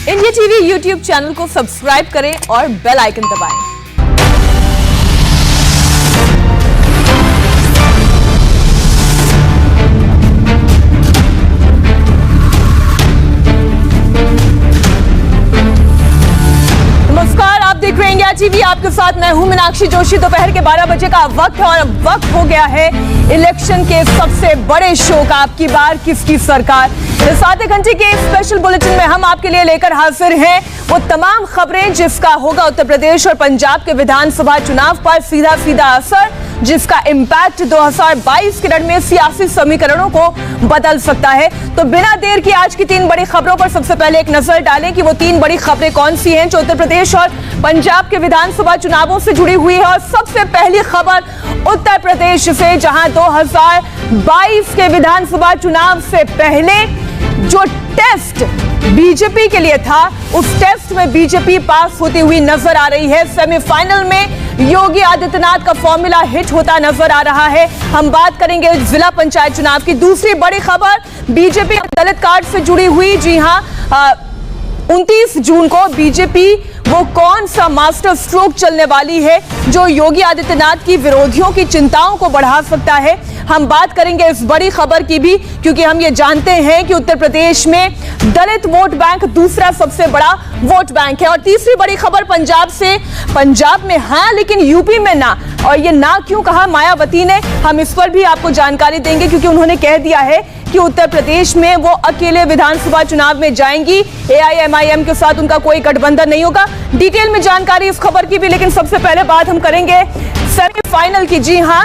India TV YouTube channel को subscribe करें और बेल आइकन दबाएं। नमस्कार, आप देख रहे हैं इंडिया टीवी। आपके साथ मैं हूं मीनाक्षी जोशी। दोपहर के 12 बजे का वक्त है और अब वक्त हो गया है इलेक्शन के सबसे बड़े शो का। आपकी बार किसकी सरकार। इस आधे घंटे के स्पेशल बुलेटिन में हम आपके लिए लेकर हाजिर हैं वो तमाम खबरें जिसका होगा उत्तर प्रदेश और पंजाब के विधानसभा चुनाव पर सीधा सीधा असर, जिसका इम्पैक्ट 2022 के रण में सियासी समीकरणों को बदल सकता है। तो बिना देर की आज की 3 बड़ी खबरों पर सबसे पहले एक नजर डालें कि वो 3 बड़ी खबरें कौन सी हैं जो उत्तर प्रदेश और पंजाब के विधानसभा चुनावों से जुड़ी हुई है। और सबसे पहली खबर उत्तर प्रदेश से, जहां 2022 के विधानसभा चुनाव से पहले जो टेस्ट बीजेपी के लिए था, उस टेस्ट में बीजेपी पास होती हुई नजर आ रही है। सेमीफाइनल में योगी आदित्यनाथ का फॉर्मूला हिट होता नजर आ रहा है। हम बात करेंगे जिला पंचायत चुनाव की। दूसरी बड़ी खबर बीजेपी दलित कार्ड से जुड़ी हुई। जी हां, 29 जून को बीजेपी वो कौन सा मास्टर स्ट्रोक चलने वाली है जो योगी आदित्यनाथ की विरोधियों की चिंताओं को बढ़ा सकता है। हम बात करेंगे इस बड़ी खबर की भी, क्योंकि हम ये जानते हैं कि उत्तर प्रदेश में दलित वोट बैंक दूसरा सबसे बड़ा वोट बैंक है। और तीसरी बड़ी खबर पंजाब से, पंजाब में हाँ लेकिन यूपी में ना। और ये ना क्यों कहा मायावती ने, हम इस पर भी आपको जानकारी देंगे, क्योंकि उन्होंने कह दिया है कि उत्तर प्रदेश में वो अकेले विधानसभा चुनाव में जाएंगी। AIMIM के साथ उनका कोई गठबंधन नहीं होगा। डिटेल में जानकारी इस खबर की भी, लेकिन सबसे पहले बात हम करेंगे सेमीफाइनल की। जी हां,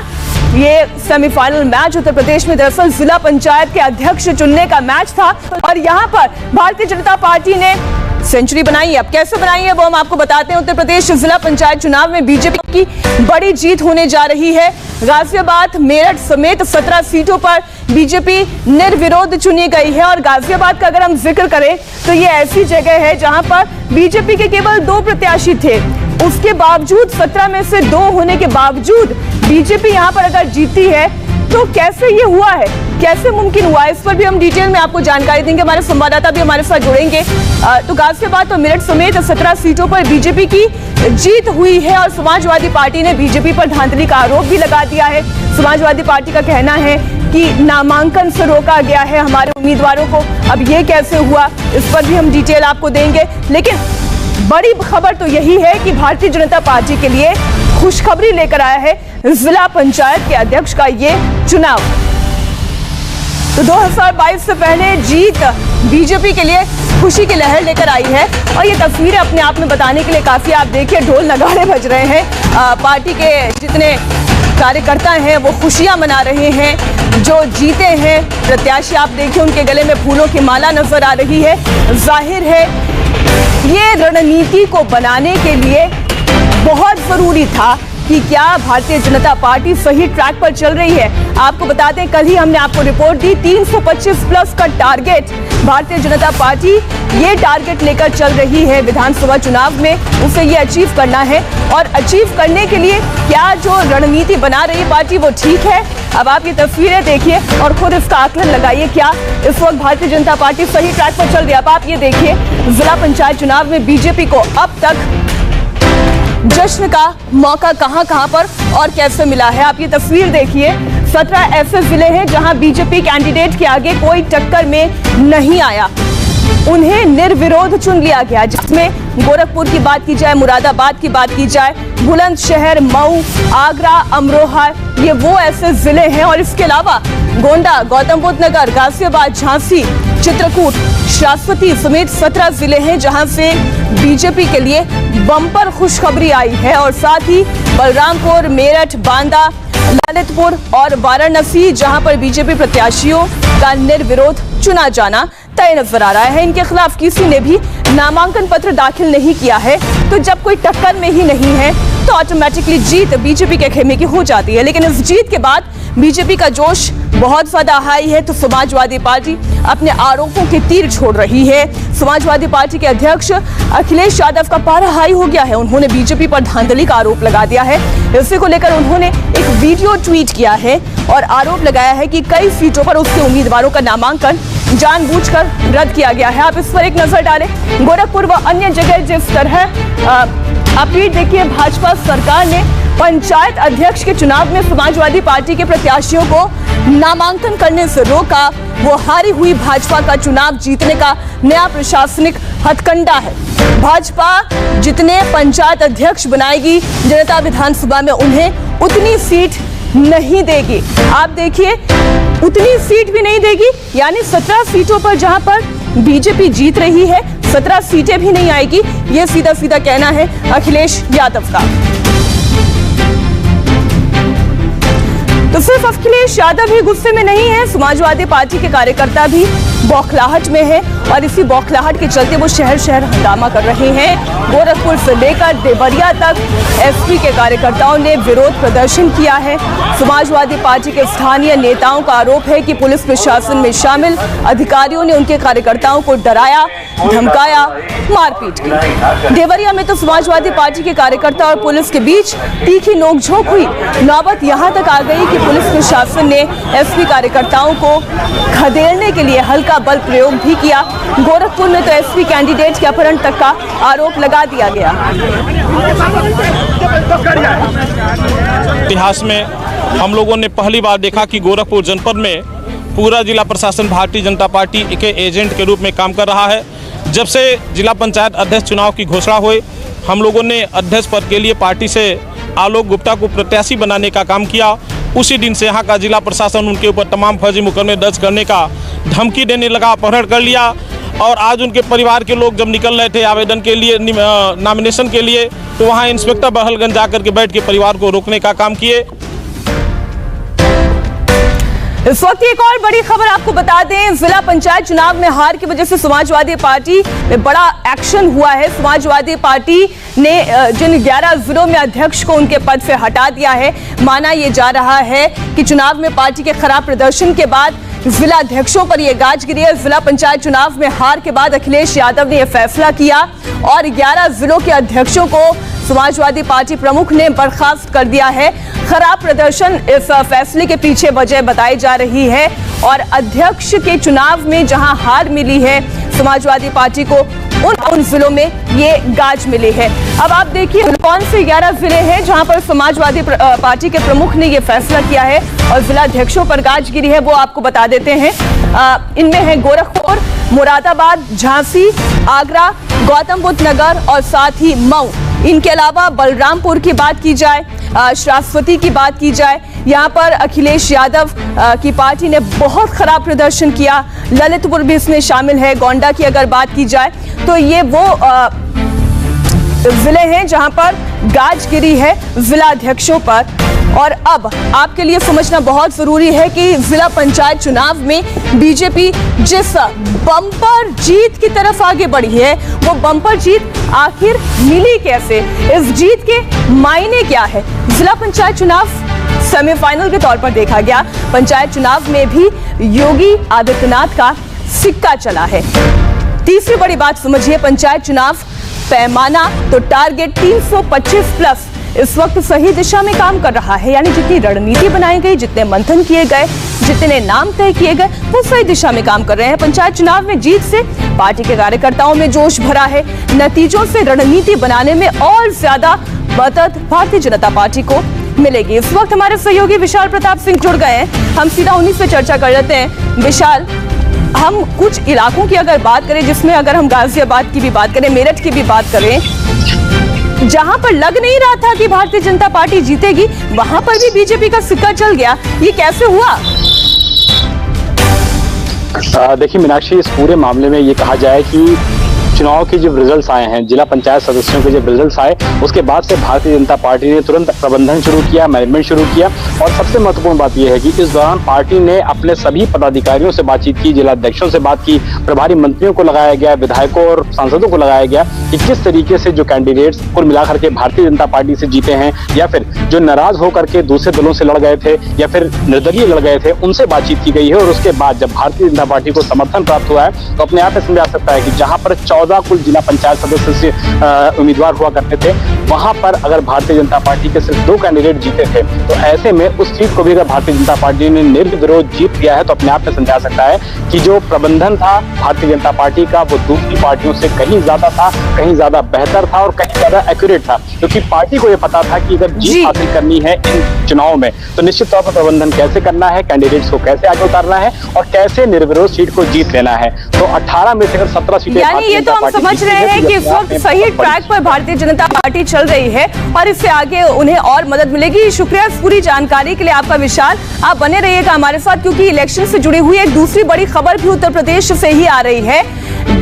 ये सेमीफाइनल मैच उत्तर प्रदेश में दरअसल जिला पंचायत के अध्यक्ष चुनने का मैच था और यहां पर भारतीय जनता पार्टी ने सेंचुरी बनाई है। अब कैसे बनाई है वो हम आपको बताते हैं। उत्तर प्रदेश जिला पंचायत चुनाव में बीजेपी की बड़ी जीत होने जा रही है। गाजियाबाद, मेरठ समेत 17 सीटों पर बीजेपी निर्विरोध चुनी गई है। और गाजियाबाद का अगर हम जिक्र करें तो ये ऐसी जगह है जहां पर बीजेपी के केवल 2 प्रत्याशी थे। उसके बावजूद 17 में से 2 होने के बावजूद बीजेपी यहां पर अगर जीती है तो कैसे ये हुआ है, कैसे मुमकिन हुआ, इस पर भी हम डिटेल में आपको जानकारी देंगे। हमारे संवाददाता भी हमारे साथ जुड़ेंगे। तो गाजियाबाद और मेरठ समेत 17 सीटों पर बीजेपी की जीत हुई है और समाजवादी पार्टी ने बीजेपी पर धांधली का आरोप भी लगा दिया है। समाजवादी पार्टी का कहना है कि नामांकन से रोका गया है हमारे उम्मीदवारों को। अब ये कैसे हुआ, इस पर भी हम डिटेल आपको देंगे। लेकिन बड़ी खबर तो यही है कि भारतीय जनता पार्टी के लिए खुशखबरी लेकर आया है जिला पंचायत के अध्यक्ष का ये चुनाव। तो 2022 से पहले जीत बीजेपी के लिए खुशी की लहर लेकर आई है और ये तस्वीरें अपने आप में बताने के लिए काफी, आप देखिए ढोल नगाड़े बज रहे हैं। पार्टी के जितने कार्यकर्ता हैं वो खुशियां मना रहे हैं। जो जीते हैं प्रत्याशी, आप देखिए उनके गले में फूलों की माला नजर आ रही है। जाहिर है ये रणनीति को बनाने के लिए बहुत जरूरी था कि क्या भारतीय जनता पार्टी सही ट्रैक पर चल रही है। आपको बता दें, कल ही हमने आपको रिपोर्ट दी, 325 प्लस का टारगेट भारतीय जनता पार्टी ये टारगेट लेकर चल रही है विधानसभा चुनाव में। उसे ये अचीव करना है और अचीव करने के लिए क्या जो रणनीति बना रही पार्टी वो ठीक है। अब आप ये तस्वीरें देखिए और खुद इसका आकलन लगाइए, क्या इस वक्त भारतीय जनता पार्टी सही ट्रैक पर चल रही है। अब आप ये देखिए जिला पंचायत चुनाव में बीजेपी को अब तक जश्न का मौका कहां पर और कैसे मिला है। आप ये तस्वीर देखिए, 17 ऐसे जिले हैं जहां बीजेपी कैंडिडेट के आगे कोई टक्कर में नहीं आया, उन्हें निर्विरोध चुन लिया गया। जिसमें गोरखपुर की बात की जाए, मुरादाबाद की बात की जाए, बुलंदशहर, मऊ, आगरा, अमरोहा, ये वो ऐसे जिले हैं। और इसके अलावा गोंडा, गौतम बुद्ध नगर, गाजियाबाद, झांसी, चित्रकूट, शाश्वती समेत 17 जिले हैं जहां से बीजेपी के लिए बम्पर खुशखबरी आई है। और साथ ही बलरामपुर, मेरठ, बांदा, ललितपुर और वाराणसी, जहां पर बीजेपी प्रत्याशियों का निर्विरोध चुना जाना तय नजर आ रहा है। इनके खिलाफ किसी ने भी नामांकन पत्र दाखिल नहीं किया है। तो जब कोई टक्कर में ही नहीं है तो ऑटोमेटिकली जीत बीजेपी के खेमे की हो जाती है। लेकिन इस जीत के बाद बीजेपी का जोश बहुत ज्यादा हाई है। तो समाजवादी पार्टी अपने आरोपों के तीर छोड़ रही है। समाजवादी पार्टी के अध्यक्ष अखिलेश यादव का पारा हाई हो गया है। उन्होंने बीजेपी पर धांधली का आरोप लगा दिया है। इसी को लेकर उन्होंने एक वीडियो ट्वीट किया है और आरोप लगाया है कि कई सीटों पर उसके उम्मीदवारों का नामांकन जानबूझकर रद्द किया गया है। आप इस पर एक नजर डालें। गोरखपुर व अन्य जगह जिस तरह अपील देखिए, भाजपा सरकार ने पंचायत अध्यक्ष के चुनाव में समाजवादी पार्टी के प्रत्याशियों को नामांकन करने से रोका। वो हारी हुई भाजपा का चुनाव जीतने का नया प्रशासनिक हथकंडा है। भाजपा जितने पंचायत अध्यक्ष बनाएगी, जनता विधानसभा में उन्हें उतनी सीट नहीं देगी। आप देखिए, उतनी सीट भी नहीं देगी, यानी 17 सीटों पर जहां पर बीजेपी जीत रही है, 17 सीटें भी नहीं आएगी। ये सीधा सीधा कहना है अखिलेश यादव का। तो सिर्फ अखिलेश यादव ही गुस्से में नहीं है, समाजवादी पार्टी के कार्यकर्ता भी बौखलाहट में है और इसी बौखलाहट के चलते वो शहर शहर हंगामा कर रहे हैं। गोरखपुर से लेकर देवरिया तक एसपी के कार्यकर्ताओं ने विरोध प्रदर्शन किया है। समाजवादी पार्टी के स्थानीय नेताओं का आरोप है कि पुलिस प्रशासन में शामिल अधिकारियों ने उनके कार्यकर्ताओं को डराया, धमकाया, मारपीट की। देवरिया में तो समाजवादी पार्टी के कार्यकर्ता और पुलिस के बीच तीखी नोकझोंक हुई। नौबत यहां तक आ गई कि पुलिस प्रशासन ने एसपी कार्यकर्ताओं को खदेड़ने के लिए हल्का बल प्रयोग भी किया। गोरखपुर में तो एसपी कैंडिडेट के अपहरण तक का आरोप लगा दिया गया। इतिहास में हम लोगों ने पहली बार देखा कि गोरखपुर जनपद में पूरा जिला प्रशासन भारतीय जनता पार्टी के एजेंट के रूप में काम कर रहा है। जब से जिला पंचायत अध्यक्ष चुनाव की घोषणा हुई, हम लोगों ने अध्यक्ष पद के लिए पार्टी से आलोक गुप्ता को प्रत्याशी बनाने का काम किया। उसी दिन से यहाँ का जिला प्रशासन उनके ऊपर तमाम फर्जी मुकदमे दर्ज करने का धमकी देने लगा, अपहरण कर लिया। और आज उनके परिवार के लोग जब निकल रहे थे आवेदन के लिए, नॉमिनेशन के लिए, तो वहाँ इंस्पेक्टर बहलगंज जाकर के बैठ के परिवार को रोकने का काम किए। इस वक्त एक और बड़ी खबर आपको बता दें, जिला पंचायत चुनाव में हार की वजह से समाजवादी पार्टी में बड़ा एक्शन हुआ है। समाजवादी पार्टी ने जिन 11 जिलों में अध्यक्ष को उनके पद से हटा दिया है, माना यह जा रहा है कि चुनाव में पार्टी के खराब प्रदर्शन के बाद जिला अध्यक्षों पर यह गाज गिरी है। जिला पंचायत चुनाव में हार के बाद अखिलेश यादव ने यह फैसला किया और 11 जिलों के अध्यक्षों को समाजवादी पार्टी प्रमुख ने बर्खास्त कर दिया है। खराब प्रदर्शन इस फैसले के पीछे वजह बताई जा रही है और अध्यक्ष के चुनाव में जहां हार मिली है समाजवादी पार्टी को, उन जिलों में ये गाज मिली है। अब आप देखिए कौन से 11 जिले हैं जहां पर समाजवादी पार्टी के प्रमुख ने ये फैसला किया है और जिला अध्यक्षों पर गाज गिरी है, वो आपको बता देते हैं। इनमें है गोरखपुर, मुरादाबाद, झांसी, आगरा, गौतम बुद्ध नगर और साथ ही मऊ। इनके अलावा बलरामपुर की बात की जाए, श्रावस्ती की बात की जाए, यहाँ पर अखिलेश यादव की पार्टी ने बहुत खराब प्रदर्शन किया। ललितपुर भी इसमें शामिल है। गोंडा की अगर बात की जाए तो ये वो जिले हैं जहां पर गाज गिरी है जिला अध्यक्षों पर। और अब आपके लिए समझना बहुत जरूरी है कि जिला पंचायत चुनाव में बीजेपी जिस बम्पर जीत की तरफ आगे बढ़ी है, वो बम्पर जीत आखिर मिली कैसे, इस जीत के मायने क्या है। जिला पंचायत चुनाव सेमीफाइनल के तौर पर देखा गया। पंचायत चुनाव में भी योगी आदित्यनाथ का सिक्का चला है। तीसरी बड़ी बात समझिए, पंचायत चुनाव पैमाना तो टारगेट 325 प्लस इस वक्त सही दिशा में काम कर रहा है। यानी जितनी रणनीति बनाई गई, जितने मंथन किए गए, जितने नाम तय किए गए, वो सही दिशा में काम कर रहे हैं। पंचायत चुनाव में जीत से पार्टी के कार्यकर्ताओं में जोश भरा है। नतीजों से रणनीति बनाने में और ज्यादा मदद भारतीय जनता पार्टी को मिलेगी। इस वक्त हमारे सहयोगी विशाल प्रताप सिंह जुड़ गए हैं, हम सीधा उन्हीं से चर्चा कर लेते हैं। विशाल, हम कुछ इलाकों की अगर बात करें, जिसमें अगर हम गाजियाबाद की भी बात करें, मेरठ की भी बात करें, जहां पर लग नहीं रहा था कि भारतीय जनता पार्टी जीतेगी, वहां पर भी बीजेपी का सिक्का चल गया। ये कैसे हुआ? देखिए मीनाक्षी, इस पूरे मामले में ये कहा जाए कि चुनाव के जब रिजल्ट्स आए हैं, जिला पंचायत सदस्यों के जब रिजल्ट्स आए, उसके बाद से भारतीय जनता पार्टी ने तुरंत प्रबंधन शुरू किया, मैनेजमेंट शुरू किया। और सबसे महत्वपूर्ण बात यह है कि इस दौरान पार्टी ने अपने सभी पदाधिकारियों से बातचीत की, जिला अध्यक्षों से बात की, प्रभारी मंत्रियों को लगाया गया, विधायकों और सांसदों को लगाया गया कि किस तरीके से जो कैंडिडेट्स कुल मिलाकर के भारतीय जनता पार्टी से जीते हैं या फिर जो नाराज होकर के दूसरे दलों से लड़ गए थे या फिर निर्दलीय लड़ गए थे, उनसे बातचीत की गई है। और उसके बाद जब भारतीय जनता पार्टी को समर्थन प्राप्त हुआ है, तो अपने आप में समझा सकता है कि जहां पर 14 14 कुल जिला पंचायत सदस्य से उम्मीदवार हुआ करते थे, वहां पर अगर भारतीय जनता पार्टी के सिर्फ 2 कैंडिडेट जीते थे, तो ऐसे में उस सीट को भी अगर भारतीय जनता पार्टी ने निर्विरोध जीत लिया है तो अपने आप में समझा सकता है कि जो प्रबंधन था भारतीय जनता पार्टी का वो दूसरी पार्टियों से कहीं ज्यादा था, कहीं ज्यादा बेहतर था और कहीं ज्यादा एक्यूरेट था, क्योंकि पार्टी को ये पता था कि अगर जीत हासिल करनी है इन चुनाव में तो निश्चित तौर पर प्रबंधन कैसे करना है, कैंडिडेट्स को कैसे आगे उतारना है और कैसे निर्विरोध सीट को जीत लेना है। तो 18 में से अगर 17 सीटें, यानी ये तो हम समझ रहे हैं कि इस वक्त सही ट्रैक पर भारतीय जनता पार्टी चल रही है और इससे आगे उन्हें और मदद मिलेगी। शुक्रिया इस पूरी जानकारी के लिए आपका विशाल। आप बने रहिएगा हमारे साथ, क्योंकि इलेक्शन से जुड़ी हुई एक दूसरी बड़ी खबर भी उत्तर प्रदेश से ही आ रही है।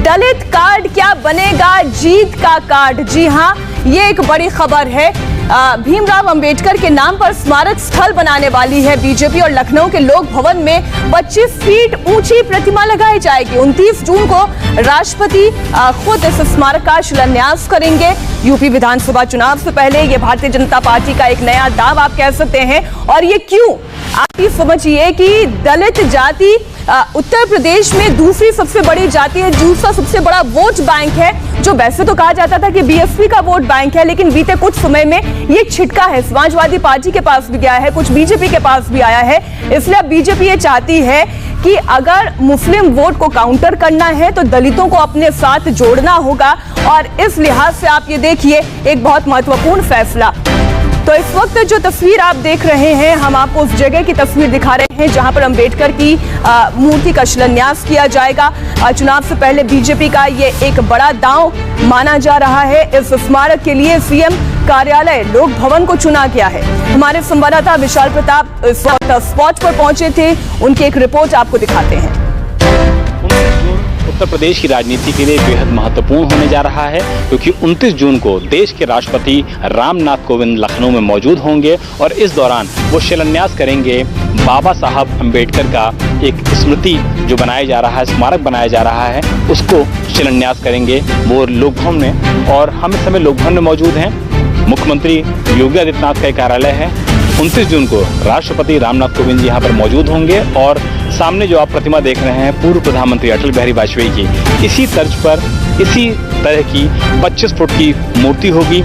दलित कार्ड क्या बनेगा जीत का कार्ड? जी हाँ, ये एक बड़ी खबर है। भीमराव अंबेडकर के नाम पर स्मारक स्थल बनाने वाली है बीजेपी और लखनऊ के लोक भवन में 25 फीट ऊंची प्रतिमा लगाई जाएगी। 29 जून को राष्ट्रपति खुद इस स्मारक का शिलान्यास करेंगे। यूपी विधानसभा चुनाव से पहले ये भारतीय जनता पार्टी का एक नया दाव आप कह सकते हैं। और ये क्यों? आप ये समझिए कि दलित जाति उत्तर प्रदेश में दूसरी सबसे बड़ी जाति है, दूसरा सबसे बड़ा वोट बैंक है, जो वैसे तो कहा जाता था कि बीएसपी का वोट बैंक है, लेकिन बीते कुछ समय में ये छिटका है, समाजवादी पार्टी के पास भी गया है, कुछ बीजेपी के पास भी आया है। इसलिए अब बीजेपी ये चाहती है कि अगर मुस्लिम वोट को काउंटर करना है तो दलितों को अपने साथ जोड़ना होगा। और इस लिहाज से आप ये देखिए एक बहुत महत्वपूर्ण फैसला। तो इस वक्त जो तस्वीर आप देख रहे हैं, हम आपको उस जगह की तस्वीर दिखा रहे हैं जहां पर अंबेडकर की मूर्ति का शिलान्यास किया जाएगा। चुनाव से पहले बीजेपी का ये एक बड़ा दांव माना जा रहा है। इस स्मारक के लिए सीएम कार्यालय लोक भवन को चुना गया है। हमारे संवाददाता विशाल प्रताप इस वक्त स्पॉट पर पहुंचे थे, उनकी एक रिपोर्ट आपको दिखाते हैं। उत्तर प्रदेश की राजनीति के लिए बेहद महत्वपूर्ण होने जा रहा है, क्योंकि 29 जून को देश के राष्ट्रपति रामनाथ कोविंद लखनऊ में मौजूद होंगे और इस दौरान वो शिलान्यास करेंगे बाबा साहब अंबेडकर का एक स्मृति जो बनाया जा रहा है, स्मारक बनाया जा रहा है, उसको शिलान्यास करेंगे वो लोक भवन में। और हम इस समय लोक भवन में मौजूद हैं। मुख्यमंत्री योगी आदित्यनाथ का कार्यालय है। 29 जून को राष्ट्रपति रामनाथ कोविंद यहाँ पर मौजूद होंगे और सामने जो आप प्रतिमा देख रहे हैं पूर्व प्रधानमंत्री अटल बिहारी वाजपेयी की, इसी तर्ज पर इसी तरह की 25 फुट की मूर्ति होगी,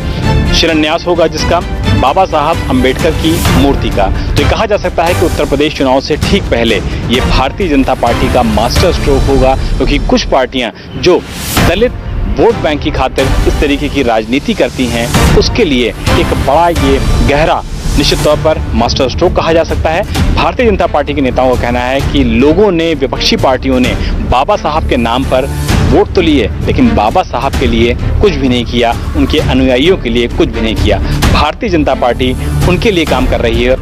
शिलान्यास होगा जिसका बाबा साहब अंबेडकर की मूर्ति का। तो ये कहा जा सकता है कि उत्तर प्रदेश चुनाव से ठीक पहले ये भारतीय जनता पार्टी का मास्टर स्ट्रोक होगा, क्योंकि कुछ पार्टियां जो दलित वोट बैंक की खातिर इस तरीके की राजनीति करती हैं, उसके लिए एक बड़ा ये गहरा निश्चित तौर पर मास्टर स्ट्रोक कहा जा सकता है। भारतीय जनता पार्टी के नेताओं का कहना है कि लोगों ने, विपक्षी पार्टियों ने बाबा साहब के नाम पर वोट तो लिए, लेकिन बाबा साहब के लिए कुछ भी नहीं किया, उनके अनुयायियों के लिए कुछ भी नहीं किया। भारतीय जनता पार्टी उनके लिए काम कर रही है।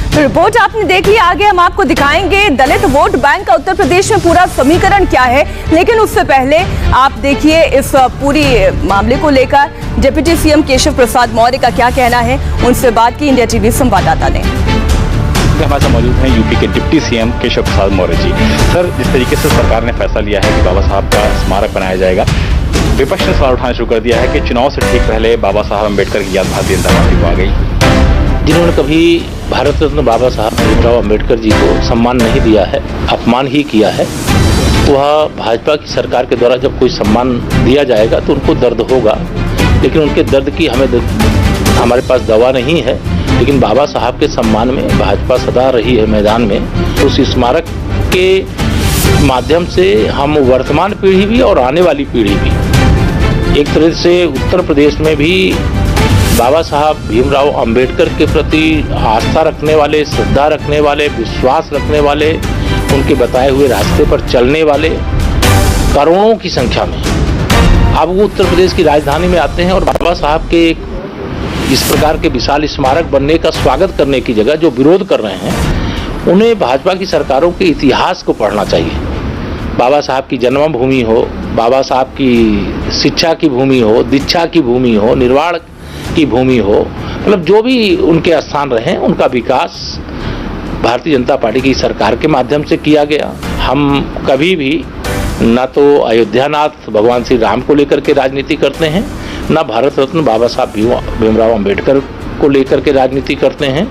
तो रिपोर्ट आपने देख ली, आगे हम आपको दिखाएंगे दलित वोट बैंक का उत्तर प्रदेश में पूरा समीकरण क्या है। लेकिन उससे पहले आप देखिए इस पूरी मामले को लेकर डिप्टी सीएम केशव प्रसाद मौर्य का क्या कहना है। उनसे बात की इंडिया टीवी संवाददाता ने। हमारे साथ मौजूद हैं यूपी के deputy CM Keshav Prasad Maurya ji. Sir, जिस तरीके से सरकार ने फैसला लिया है कि बाबा साहब का स्मारक बनाया जाएगा, विपक्ष ने सवाल उठाना शुरू कर दिया है कि चुनाव से ठीक पहले बाबा साहब अंबेडकर की याद भारतीय जनता पार्टी को आ गई। जिन्होंने कभी भारत रत्न बाबा साहब भीमराव अंबेडकर जी को सम्मान नहीं दिया है, अपमान ही किया है, वह भाजपा की सरकार के द्वारा जब कोई सम्मान दिया जाएगा तो उनको दर्द होगा। लेकिन उनके दर्द की हमारे पास दवा नहीं है। लेकिन बाबा साहब के सम्मान में भाजपा सदा रही है मैदान में। उस स्मारक के माध्यम से हम वर्तमान पीढ़ी भी और आने वाली पीढ़ी भी एक तरह से उत्तर प्रदेश में भी बाबा साहब भीमराव अंबेडकर के प्रति आस्था रखने वाले, श्रद्धा रखने वाले, विश्वास रखने वाले, उनके बताए हुए रास्ते पर चलने वाले करोड़ों की संख्या में अब वो उत्तर प्रदेश की राजधानी में आते हैं और बाबा साहब के इस प्रकार के विशाल स्मारक बनने का स्वागत करने की जगह जो विरोध कर रहे हैं, उन्हें भाजपा की सरकारों के इतिहास को पढ़ना चाहिए। बाबा साहब की जन्मभूमि हो, बाबा साहब की शिक्षा की भूमि हो, दीक्षा की भूमि हो, निर्वाण की भूमि हो, मतलब जो भी उनके स्थान रहे, उनका विकास भारतीय जनता पार्टी की सरकार के माध्यम से किया गया। हम कभी भी न तो अयोध्यानाथ भगवान श्री राम को लेकर के राजनीति करते हैं, न भारत रत्न बाबा साहब भीमराव अंबेडकर को लेकर के राजनीति करते हैं।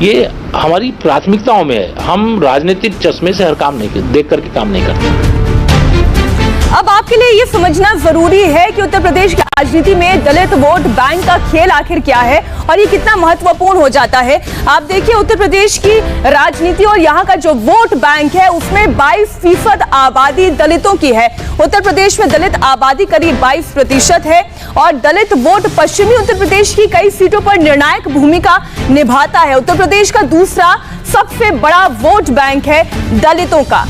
ये हमारी प्राथमिकताओं में है। हम राजनीतिक चश्मे से हर काम नहीं देख करके काम नहीं करते। अब आप के लिए ये समझना जरूरी है कि उत्तर प्रदेश की राजनीति में दलित वोट बैंक का खेल आखिर क्या है और ये कितना महत्वपूर्ण हो जाता है। आप देखिए उत्तर प्रदेश की राजनीति और यहाँ का जो वोट बैंक है उसमें 22% आबादी दलितों की है। उत्तर प्रदेश में दलित आबादी करीब 22% है और दलित वोट पश्चिमी उत्तर प्रदेश की कई सीटों पर निर्णायक भूमिका निभाता है। उत्तर प्रदेश का दूसरा सबसे बड़ा वोट बैंक है दलितों का।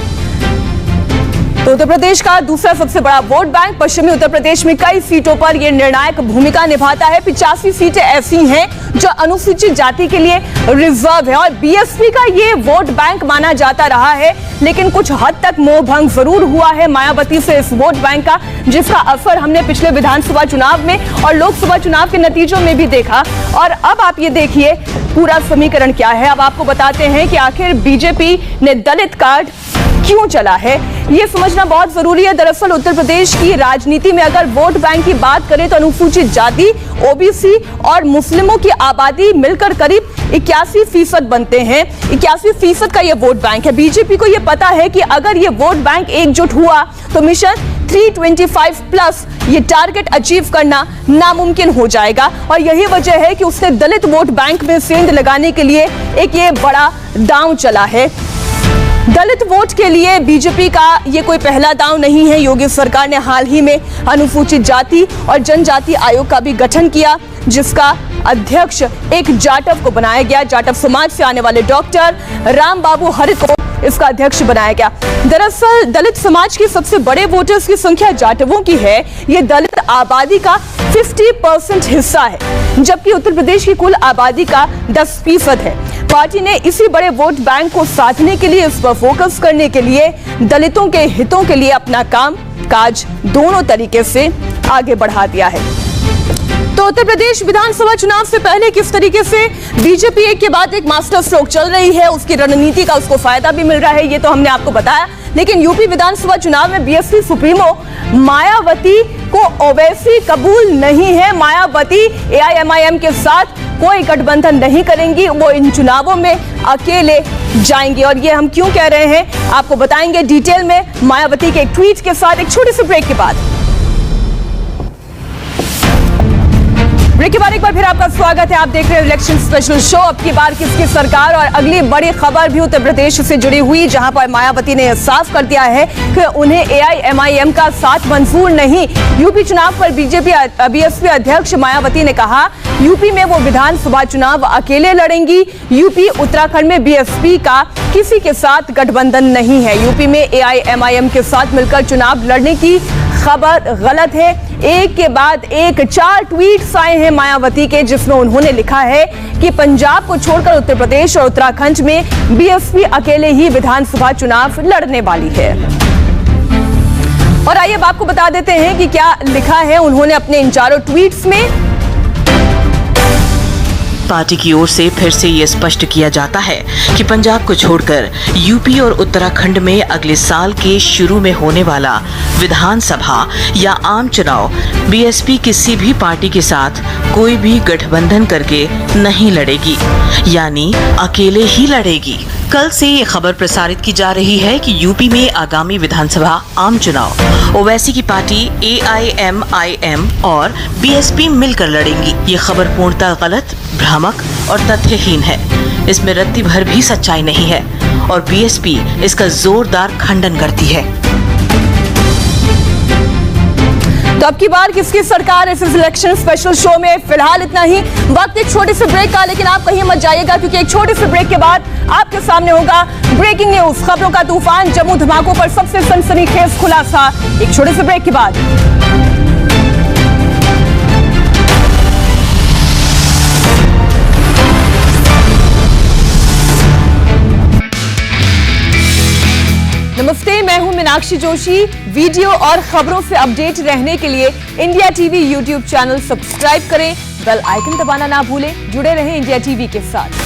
तो उत्तर प्रदेश का दूसरा सबसे बड़ा वोट बैंक पश्चिमी उत्तर प्रदेश में कई सीटों पर यह निर्णायक भूमिका निभाता है। 85 सीटें ऐसी हैं जो अनुसूचित जाति के लिए रिजर्व है और बीएसपी का ये वोट बैंक माना जाता रहा है, लेकिन कुछ हद तक मोह भंग जरूर हुआ है मायावती से इस वोट बैंक का, जिसका असर हमने पिछले विधानसभा चुनाव में और लोकसभा चुनाव के नतीजों में भी देखा। और अब आप ये देखिए पूरा समीकरण क्या है। अब आपको बताते हैं कि आखिर बीजेपी ने दलित कार्ड क्यों चला है, ये समझना बहुत जरूरी है। दरअसल उत्तर प्रदेश की राजनीति में अगर वोट बैंक की बात करें तो अनुसूचित जाति, ओबीसी और मुस्लिमों की आबादी मिलकर करीब 81% बनते हैं। 81% का ये वोट बैंक है। बीजेपी को ये पता है कि अगर ये वोट बैंक एकजुट हुआ तो मिशन 325 प्लस ये टारगेट अचीव करना नामुमकिन हो जाएगा और यही वजह है कि उसने दलित वोट बैंक में सेंध लगाने के लिए एक ये बड़ा दांव चला है। दलित वोट के लिए बीजेपी का ये कोई पहला दांव नहीं है। योगी सरकार ने हाल ही में अनुसूचित जाति और जनजाति आयोग का भी गठन किया, जिसका अध्यक्ष एक जाटव को बनाया गया। जाटव समाज से आने वाले डॉक्टर राम बाबू हरि को इसका अध्यक्ष बनाया गया। दरअसल दलित समाज के सबसे बड़े वोटर्स की संख्या जाटवों की है। ये दलित आबादी का 50% हिस्सा है, जबकि उत्तर प्रदेश की कुल आबादी का 10% है। पार्टी ने इसी बड़े वोट बैंक को साधने के लिए, इस पर फोकस करने के लिए दलितों के हितों के लिए अपना काम काज दोनों तरीके से आगे बढ़ा दिया है। तो उत्तर प्रदेश विधानसभा चुनाव से पहले किस तरीके से बीजेपी एक के बाद एक मास्टर स्ट्रोक चल रही है, उसकी रणनीति का उसको फायदा भी मिल रहा है, ये तो हमने आपको बताया। लेकिन यूपी विधानसभा चुनाव में बीएसपी सुप्रीमो मायावती को ओवैसी कबूल नहीं है। मायावती एआईएमआईएम के साथ कोई गठबंधन नहीं करेंगी, वो इन चुनावों में अकेले जाएंगे। और ये हम क्यों कह रहे हैं आपको बताएंगे डिटेल में मायावती के एक ट्वीट के साथ, एक छोटे से ब्रेक के बाद। ब्रेक के बाद एक बार फिर आपका स्वागत है। आप देख रहे हैं इलेक्शन स्पेशल शो। अब की बार किसकी सरकार, और अगली बड़ी खबर भी उत्तर प्रदेश से जुड़ी हुई, जहां पर मायावती ने साफ कर दिया है कि उन्हें एआईएमआईएम का साथ मंजूर नहीं। यूपी चुनाव पर बीएसपी अध्यक्ष मायावती ने कहा यूपी में वो विधानसभा चुनाव अकेले लड़ेंगी। यूपी उत्तराखंड में बीएसपी का किसी के साथ गठबंधन नहीं है। यूपी में एआईएमआईएम के साथ मिलकर चुनाव लड़ने की खबर गलत है। एक के बाद एक 4 ट्वीट्स आए हैं मायावती के, जिसमें उन्होंने लिखा है कि पंजाब को छोड़कर उत्तर प्रदेश और उत्तराखंड में बीएसपी अकेले ही विधानसभा चुनाव लड़ने वाली है। और आइए अब आपको बता देते हैं कि क्या लिखा है उन्होंने अपने इन 4 ट्वीट्स में। पार्टी की ओर से फिर से ये स्पष्ट किया जाता है कि पंजाब को छोड़कर यूपी और उत्तराखंड में अगले साल के शुरू में होने वाला विधानसभा या आम चुनाव बीएसपी किसी भी पार्टी के साथ कोई भी गठबंधन करके नहीं लड़ेगी, यानी अकेले ही लड़ेगी। कल से ये खबर प्रसारित की जा रही है कि यूपी में आगामी विधानसभा आम चुनाव ओवैसी की पार्टी एआईएमआईएम और बीएसपी मिलकर लड़ेंगी। ये खबर पूर्णतः गलत, भ्रामक और तथ्यहीन है। इसमें रत्ती भर भी सच्चाई नहीं है और बीएसपी इसका जोरदार खंडन करती है। तो अब की बार किसकी सरकार, इस इलेक्शन स्पेशल शो में फिलहाल इतना ही। वक्त एक छोटे से ब्रेक का, लेकिन आप कहीं मत जाइएगा क्योंकि एक छोटे से ब्रेक के बाद आपके सामने होगा ब्रेकिंग न्यूज, खबरों का तूफान, जम्मू धमाकों पर सबसे सनसनीखेज खुलासा। एक छोटे से ब्रेक के बाद। नमस्ते, मैं हूं मीनाक्षी जोशी। वीडियो और खबरों से अपडेट रहने के लिए India TV YouTube channel subscribe करें, बेल आइकन दबाना ना भूलें। जुड़े रहें इंडिया टीवी के साथ।